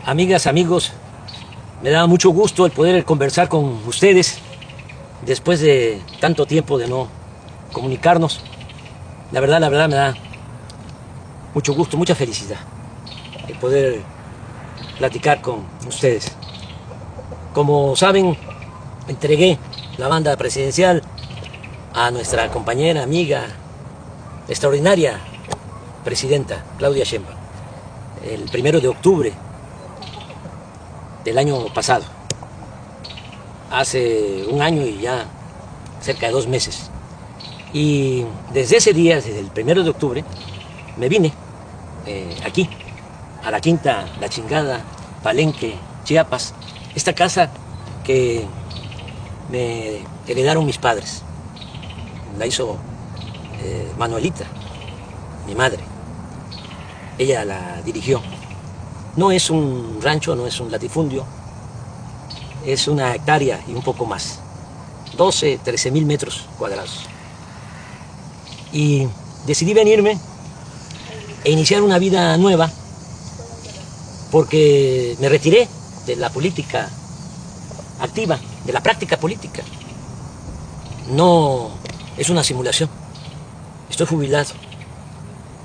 Amigas, amigos, me da mucho gusto el poder conversar con ustedes después de tanto tiempo de no comunicarnos. La verdad me da mucho gusto, mucha felicidad el poder platicar con ustedes. Como saben, entregué la banda presidencial a nuestra compañera, amiga, extraordinaria presidenta Claudia Sheinbaum el 1 de octubre del año pasado, hace un año y ya cerca de 2 meses. Y desde ese día, desde el 1 de octubre, me vine aquí, a la Quinta La Chingada, Palenque, Chiapas, esta casa que me heredaron mis padres. La hizo Manuelita, mi madre. Ella la dirigió. No es un rancho, no es un latifundio, es una hectárea y un poco más. 12, 13,000 metros cuadrados. Y decidí venirme e iniciar una vida nueva porque me retiré de la política activa, de la práctica política. No es una simulación. Estoy jubilado.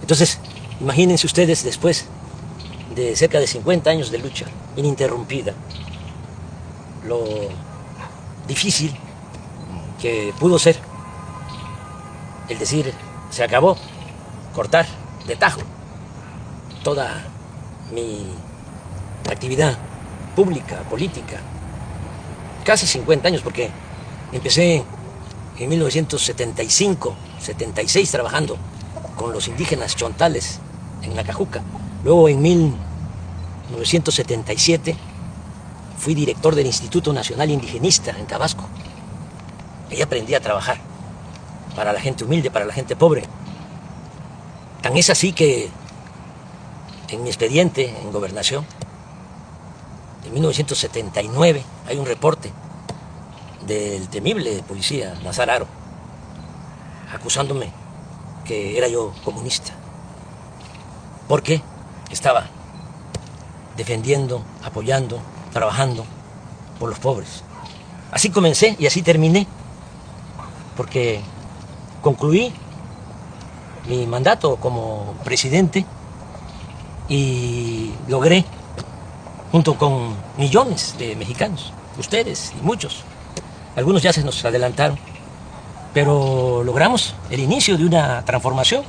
Entonces, imagínense ustedes después de cerca de 50 años de lucha ininterrumpida, lo difícil que pudo ser el decir, se acabó, cortar de tajo toda mi actividad pública, política, casi 50 años, porque empecé en 1975, 76 trabajando con los indígenas chontales en Nacajuca. Luego en 1977 fui director del Instituto Nacional Indigenista en Tabasco. Ahí aprendí a trabajar para la gente humilde, para la gente pobre. Tan es así que en mi expediente en Gobernación, en 1979, hay un reporte del temible policía Nazar Haro, acusándome que era yo comunista. ¿Por qué? Estaba defendiendo, apoyando, trabajando por los pobres. Así comencé y así terminé, porque concluí mi mandato como presidente y logré, junto con millones de mexicanos, ustedes y muchos, algunos ya se nos adelantaron, pero logramos el inicio de una transformación.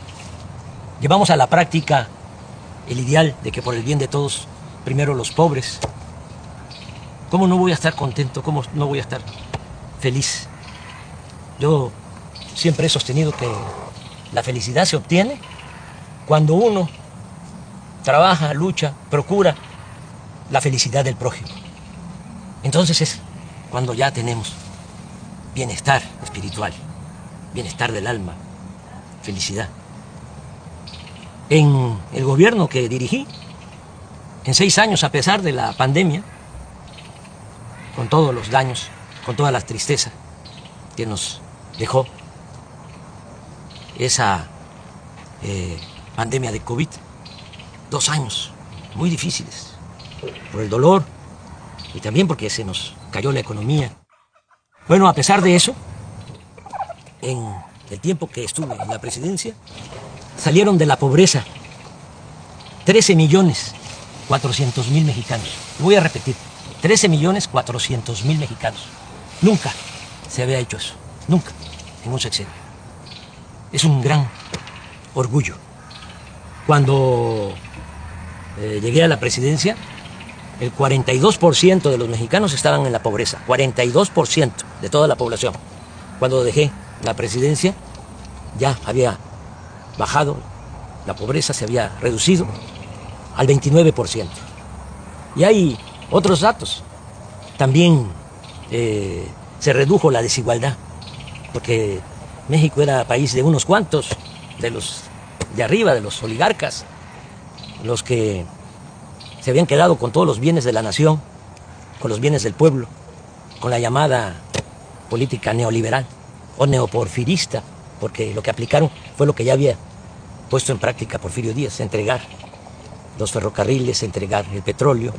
Llevamos a la práctica el ideal de que por el bien de todos, primero los pobres. ¿Cómo no voy a estar contento? ¿Cómo no voy a estar feliz? Yo siempre he sostenido que la felicidad se obtiene cuando uno trabaja, lucha, procura la felicidad del prójimo. Entonces es cuando ya tenemos bienestar espiritual, bienestar del alma, felicidad. En el gobierno que dirigí, en 6 años, a pesar de la pandemia, con todos los daños, con toda la tristeza que nos dejó esa pandemia de COVID, 2 años muy difíciles, por el dolor y también porque se nos cayó la economía. Bueno, a pesar de eso, en el tiempo que estuve en la presidencia, salieron de la pobreza 13,400,000 mexicanos. Voy a repetir, 13,400,000 mexicanos. Nunca se había hecho eso, nunca, en un sexenio. Es un gran orgullo. Cuando llegué a la presidencia, el 42% de los mexicanos estaban en la pobreza, 42% de toda la población. Cuando dejé la presidencia, ya había bajado, la pobreza se había reducido al 29%. Y hay otros datos. También se redujo la desigualdad, porque México era país de unos cuantos, de los de arriba, de los oligarcas, los que se habían quedado con todos los bienes de la nación, con los bienes del pueblo, con la llamada política neoliberal o neoporfirista, porque lo que aplicaron fue lo que ya había puesto en práctica Porfirio Díaz, entregar los ferrocarriles, entregar el petróleo,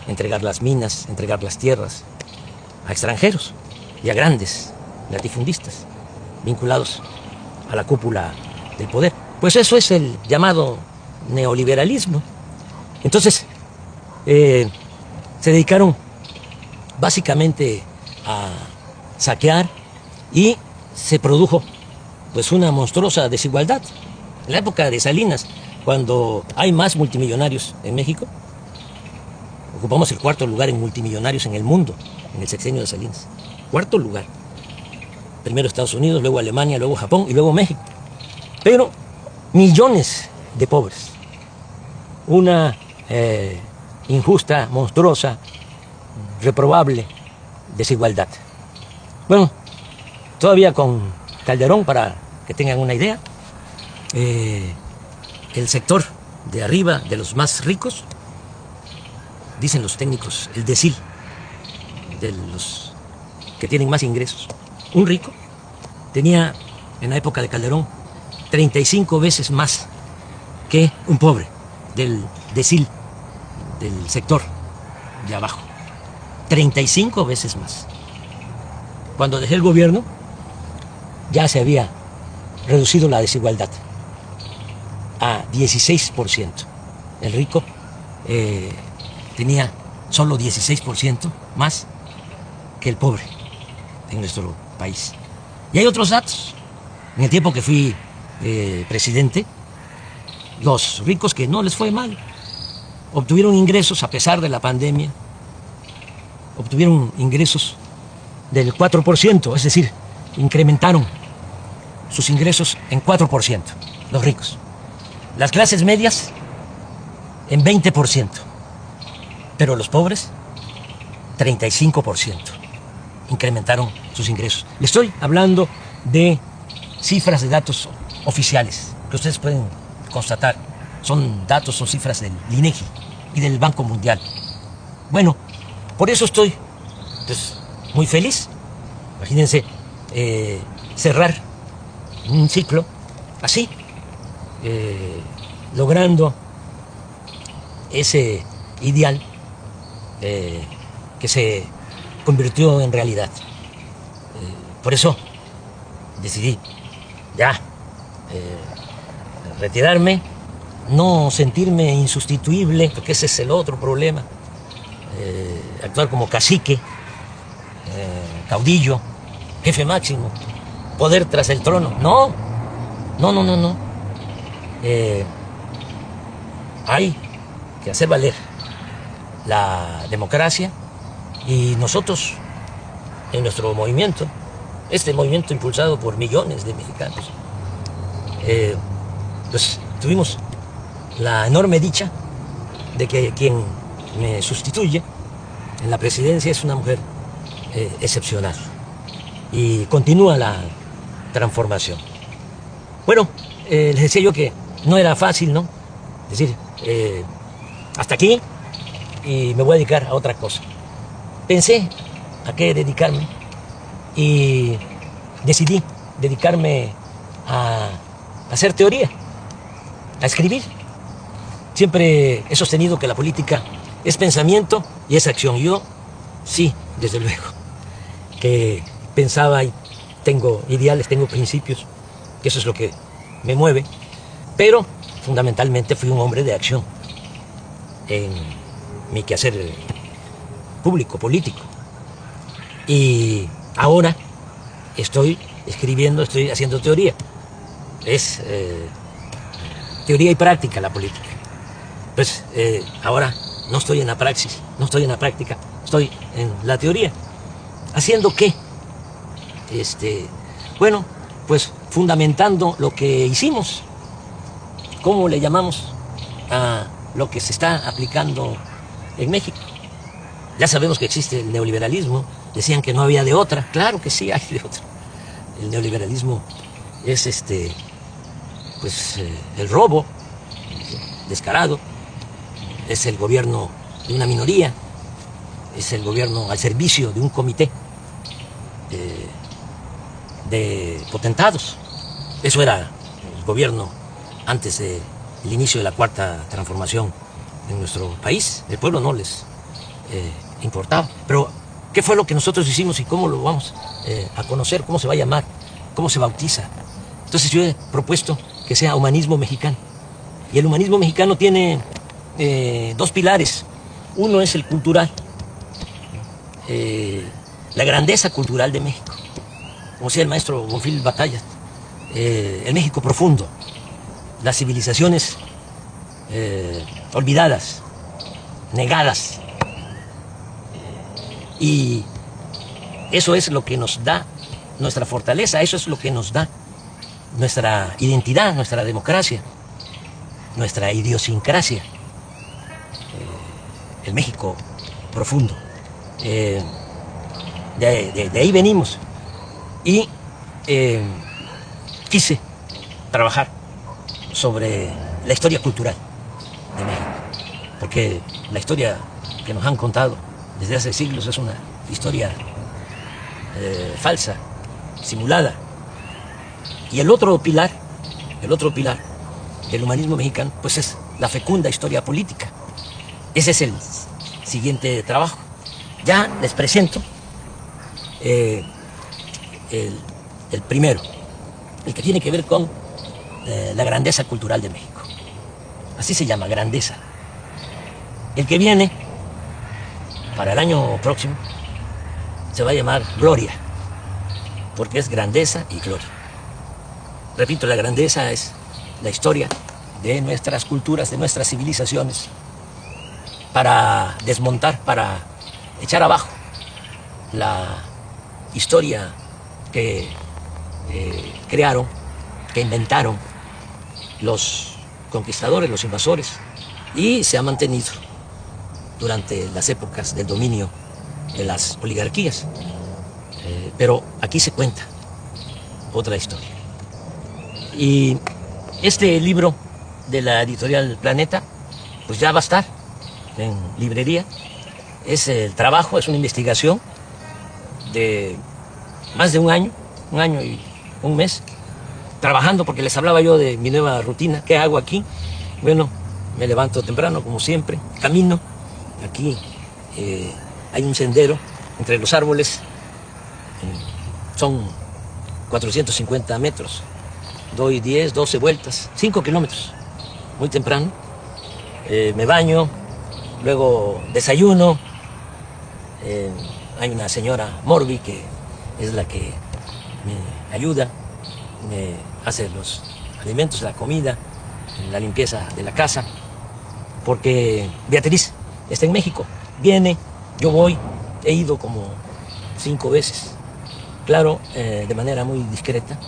entregar las minas, entregar las tierras a extranjeros y a grandes latifundistas vinculados a la cúpula del poder. Pues eso es el llamado neoliberalismo. Entonces, se dedicaron básicamente a saquear y se produjo pues una monstruosa desigualdad. En la época de Salinas, cuando hay más multimillonarios en México, ocupamos el 4º lugar en multimillonarios en el mundo, en el sexenio de Salinas. 4º lugar. Primero Estados Unidos, luego Alemania, luego Japón y luego México. Pero millones de pobres. Una injusta, monstruosa, reprobable desigualdad. Bueno, todavía con Calderón, para que tengan una idea, el sector de arriba, de los más ricos, dicen los técnicos, el decil, de los que tienen más ingresos. Un rico tenía, en la época de Calderón, 35 veces más que un pobre del decil, del sector de abajo. 35 veces más. Cuando dejé el gobierno, ya se había reducido la desigualdad a 16%. El rico tenía solo 16% más que el pobre en nuestro país. Y hay otros datos. En el tiempo que fui presidente, los ricos que no les fue mal, obtuvieron ingresos a pesar de la pandemia, obtuvieron ingresos del 4%, es decir, incrementaron sus ingresos en 4%, los ricos. Las clases medias en 20%, pero los pobres 35% incrementaron sus ingresos. Le estoy hablando de cifras de datos oficiales que ustedes pueden constatar. Son datos, son cifras del INEGI y del Banco Mundial. Bueno, por eso estoy pues, muy feliz. Imagínense cerrar un ciclo así, logrando ese ideal que se convirtió en realidad. Por eso decidí ya retirarme, no sentirme insustituible, porque ese es el otro problema. Actuar como cacique, caudillo, jefe máximo, poder tras el trono. No. Hay que hacer valer la democracia y nosotros en nuestro movimiento, este movimiento impulsado por millones de mexicanos, pues tuvimos la enorme dicha de que quien me sustituye en la presidencia es una mujer excepcional y continúa la transformación. Bueno, les decía yo que no era fácil, ¿no? Es decir, hasta aquí y me voy a dedicar a otra cosa. Pensé a qué dedicarme y decidí dedicarme a hacer teoría, a escribir. Siempre he sostenido que la política es pensamiento y es acción. Yo sí, desde luego, que pensaba y tengo ideales, tengo principios, que eso es lo que me mueve, pero fundamentalmente fui un hombre de acción en mi quehacer público, político. Y ahora estoy escribiendo, estoy haciendo teoría. Es teoría y práctica la política. Pues ahora no estoy en la praxis, no estoy en la práctica, estoy en la teoría. ¿Haciendo qué? Bueno, pues fundamentando lo que hicimos. ¿Cómo le llamamos a lo que se está aplicando en México? Ya sabemos que existe el neoliberalismo. Decían que no había de otra. Claro que sí hay de otra. El neoliberalismo es pues el robo descarado, es el gobierno de una minoría, es el gobierno al servicio de un comité de potentados. Eso era el gobierno antes del inicio de la Cuarta Transformación en nuestro país. El pueblo no les importaba. Pero, ¿qué fue lo que nosotros hicimos y cómo lo vamos a conocer? ¿Cómo se va a llamar? ¿Cómo se bautiza? Entonces yo he propuesto que sea humanismo mexicano. Y el humanismo mexicano tiene dos pilares. Uno es el cultural, la grandeza cultural de México, como decía el maestro Bonfil Batallas, el México profundo, las civilizaciones olvidadas, negadas. Y eso es lo que nos da nuestra fortaleza, eso es lo que nos da nuestra identidad, nuestra democracia, nuestra idiosincrasia, el México profundo. De ahí venimos. Y quise trabajar sobre la historia cultural de México, porque la historia que nos han contado desde hace siglos es una historia falsa, simulada. Y el otro pilar del humanismo mexicano, pues es la fecunda historia política. Ese es el siguiente trabajo. Ya les presento el primero, el que tiene que ver con la grandeza cultural de México. Así se llama, grandeza. El que viene para el año próximo se va a llamar gloria, porque es grandeza y gloria. Repito, la grandeza es la historia de nuestras culturas, de nuestras civilizaciones, para desmontar, para echar abajo la historia que crearon, que inventaron los conquistadores, los invasores, y se ha mantenido durante las épocas del dominio de las oligarquías. Pero aquí se cuenta otra historia. Y este libro de la editorial Planeta, pues ya va a estar en librería. Es el trabajo, es una investigación de más de un año y un mes, trabajando, porque les hablaba yo de mi nueva rutina. ¿Qué hago aquí? Bueno, me levanto temprano, como siempre, camino. Aquí hay un sendero entre los árboles, son 450 metros. Doy 10, 12 vueltas, 5 kilómetros, muy temprano. Me baño, luego desayuno. Hay una señora Morbi que es la que me ayuda, me hace los alimentos, la comida, la limpieza de la casa, porque Beatriz está en México, viene, yo voy, he ido como 5 veces, claro, de manera muy discreta,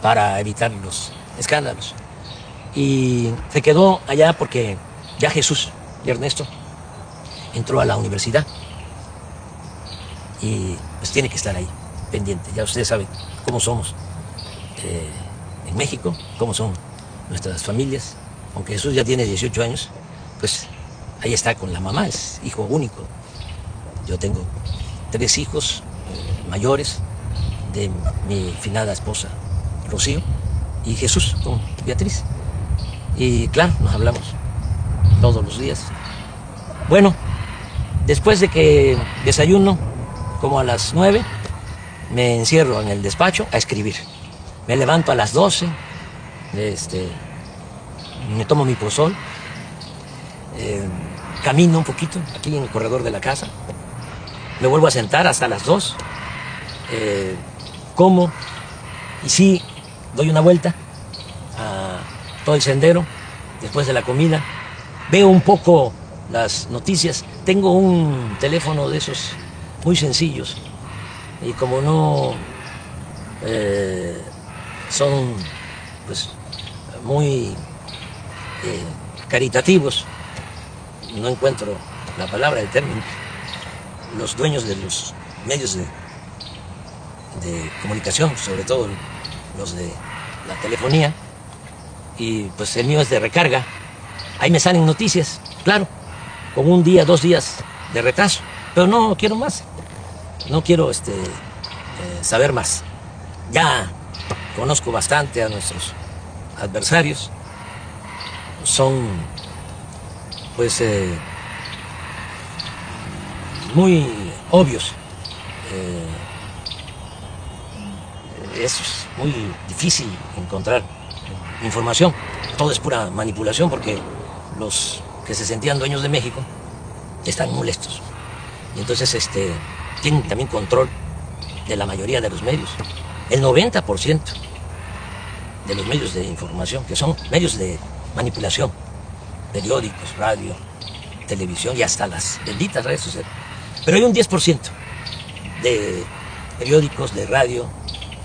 para evitar los escándalos. Y se quedó allá porque ya Jesús y Ernesto entró a la universidad y pues tiene que estar ahí, pendiente. Ya ustedes saben cómo somos en México, cómo son nuestras familias. Aunque Jesús ya tiene 18 años, pues ahí está con la mamá, es hijo único. Yo tengo 3 hijos mayores de mi finada esposa Rocío y Jesús con Beatriz. Y claro, nos hablamos todos los días. Bueno, después de que desayuno, como a las 9, me encierro en el despacho a escribir. Me levanto a las 12, me tomo mi pozol, camino un poquito aquí en el corredor de la casa, me vuelvo a sentar hasta las 2, como, y sí, doy una vuelta a todo el sendero después de la comida, veo un poco las noticias. Tengo un teléfono de esos muy sencillos y como no son pues muy caritativos, no encuentro la palabra, el término, los dueños de los medios de comunicación, sobre todo los de la telefonía, y pues el mío es de recarga, ahí me salen noticias, claro, con 1 día, 2 días de retraso, pero no quiero más, no quiero saber más. Ya conozco bastante a nuestros adversarios, son pues muy obvios. Es muy difícil encontrar información. Todo es pura manipulación porque los que se sentían dueños de México están molestos. Y entonces tienen también control de la mayoría de los medios. El 90% de los medios de información, que son medios de manipulación, periódicos, radio, televisión y hasta las benditas redes sociales. Pero hay un 10% de periódicos, de radio,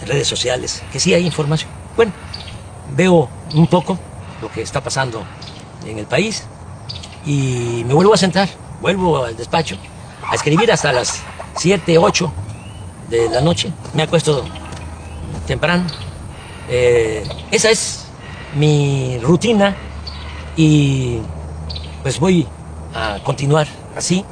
de redes sociales, que sí hay información. Bueno, veo un poco lo que está pasando en el país y me vuelvo a sentar, vuelvo al despacho a escribir hasta las 7, 8 de la noche. Me acuesto temprano. Esa es mi rutina y pues voy a continuar así.